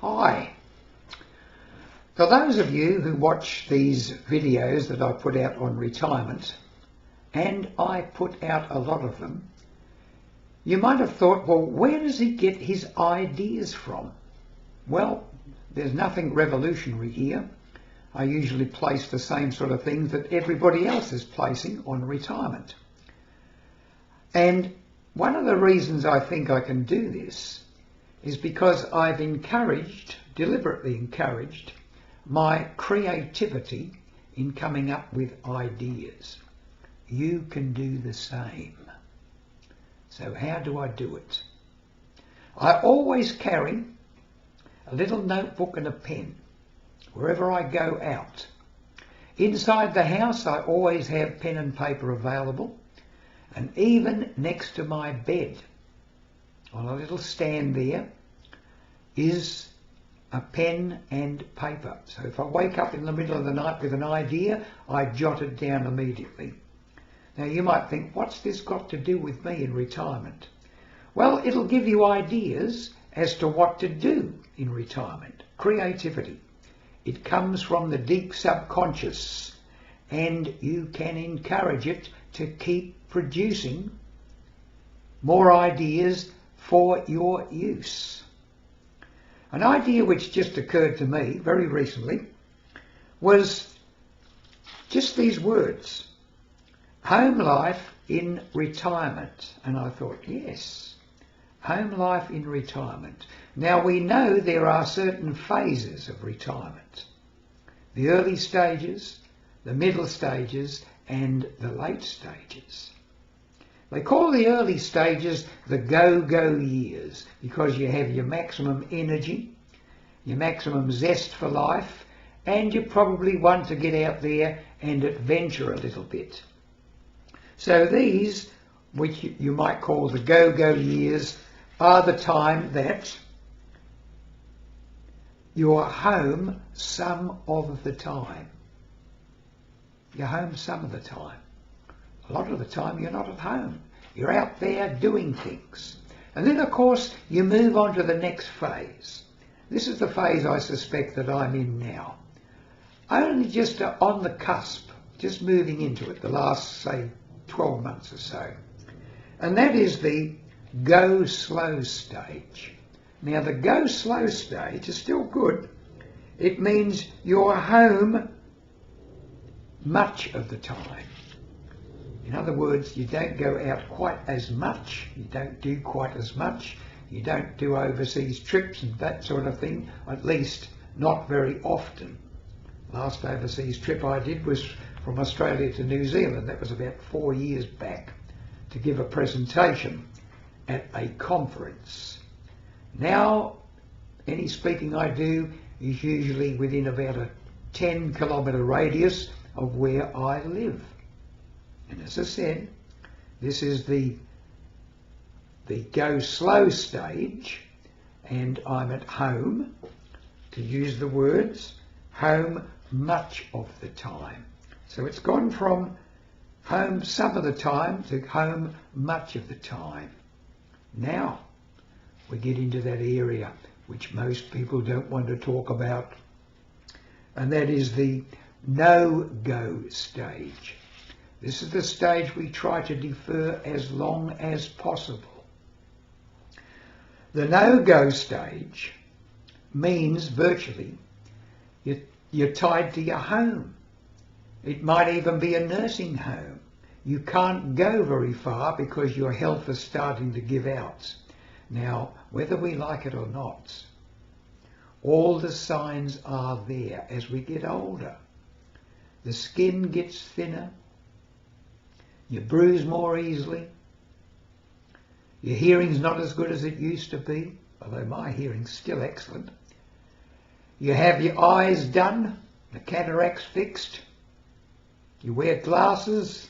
Hi. For those of you who watch these videos that I put out on retirement, and I put out a lot of them, you might have thought, well, where does he get his ideas from? Well, there's nothing revolutionary here. I usually place the same sort of things that everybody else is placing on retirement. And one of the reasons I think I can do this is because I've deliberately encouraged, my creativity in coming up with ideas. You can do the same. So how do I do it? I always carry a little notebook and a pen wherever I go out. Inside the house I always have pen and paper available, and even next to my bed on a little stand there is a pen and paper. So if I wake up in the middle of the night with an idea, I jot it down immediately. Now you might think, what's this got to do with me in retirement? Well, it'll give you ideas as to what to do in retirement. Creativity. It comes from the deep subconscious, and you can encourage it to keep producing more ideas for your use. An idea which just occurred to me very recently was just these words: home life in retirement. And I thought, yes, home life in retirement. Now we know there are certain phases of retirement. The early stages, the middle stages, and the late stages. They call the early stages the GoGo years because you have your maximum energy, your maximum zest for life, and you probably want to get out there and adventure a little bit. So these, which you might call the GoGo years, are the time that you're home some of the time. You're home some of the time. A lot of the time you're not at home. You're out there doing things. And then, of course, you move on to the next phase. This is the phase I suspect that I'm in now. Only just on the cusp, just moving into it the last, say, 12 months or so. And that is the GoSlow stage. Now, the GoSlow stage is still good. It means you're home much of the time. In other words, you don't go out quite as much, you don't do quite as much, you don't do overseas trips and that sort of thing, at least not very often. Last overseas trip I did was from Australia to New Zealand. That was about 4 years back, to give a presentation at a conference. Now, any speaking I do is usually within about a 10-kilometre radius of where I live. And as I said, this is the GoSlow stage, and I'm at home, to use the words, home much of the time. So it's gone from home some of the time to home much of the time. Now we get into that area which most people don't want to talk about, and that is the no-go stage. This is the stage we try to defer as long as possible. The no-go stage means virtually you're tied to your home. It might even be a nursing home. You can't go very far because your health is starting to give out. Now, whether we like it or not, all the signs are there as we get older. The skin gets thinner. You bruise more easily. Your hearing's not as good as it used to be, although my hearing's still excellent. You have your eyes done, the cataracts fixed. You wear glasses.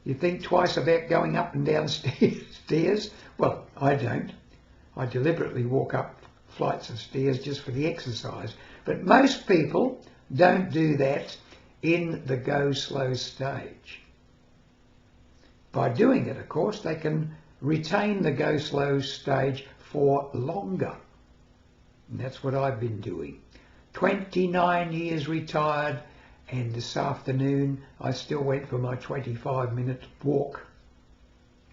You think twice about going up and down stairs. Well, I don't. I deliberately walk up flights of stairs just for the exercise. But most people don't do that in the GoSlow stage. By doing it, of course, they can retain the GoSlow stage for longer. And that's what I've been doing. 29 years retired, and this afternoon I still went for my 25-minute walk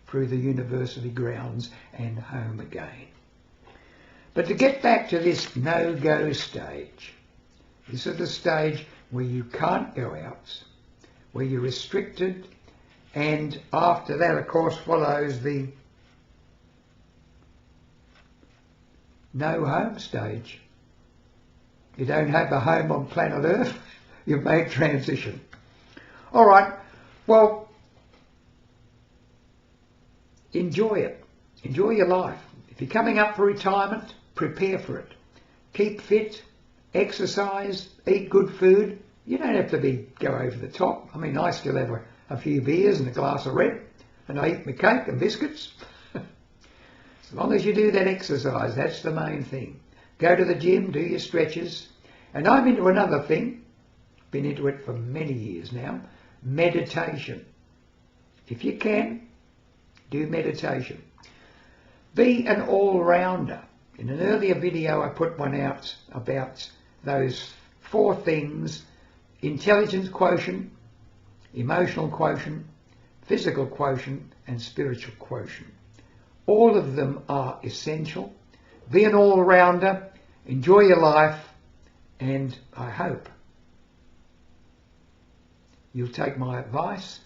through the university grounds and home again. But to get back to this no-go stage, this is the stage where you can't go out, where you're restricted, and after that, of course, follows the no home stage. You don't have a home on planet Earth, you've made transition. All right, well, enjoy it. Enjoy your life. If you're coming up for retirement, prepare for it. Keep fit, exercise, eat good food. You don't have to go over the top. I mean, I still have a few beers and a glass of red, and I eat my cake and biscuits. As long as you do that exercise, that's the main thing. Go to the gym, do your stretches. And I'm into another thing, been into it for many years now, meditation. If you can, do meditation. Be an all-rounder. In an earlier video I put one out about those 4 things: intelligence quotient, emotional quotient, physical quotient and spiritual quotient. All of them are essential. Be an all-rounder, enjoy your life, and I hope you'll take my advice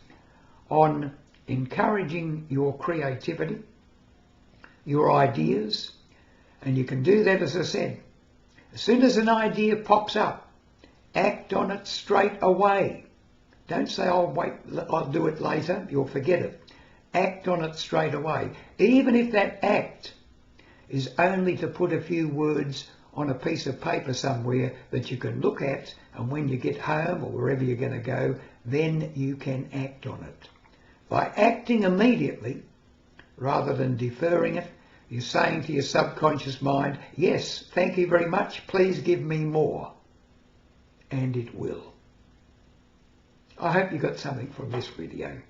on encouraging your creativity, your ideas, and you can do that, as I said. As soon as an idea pops up, act on it straight away. Don't say, "I'll wait, I'll do it later," you'll forget it. Act on it straight away. Even if that act is only to put a few words on a piece of paper somewhere that you can look at, and when you get home or wherever you're going to go, then you can act on it. By acting immediately, rather than deferring it, you're saying to your subconscious mind, "Yes, thank you very much, please give me more." And it will. I hope you got something from this video.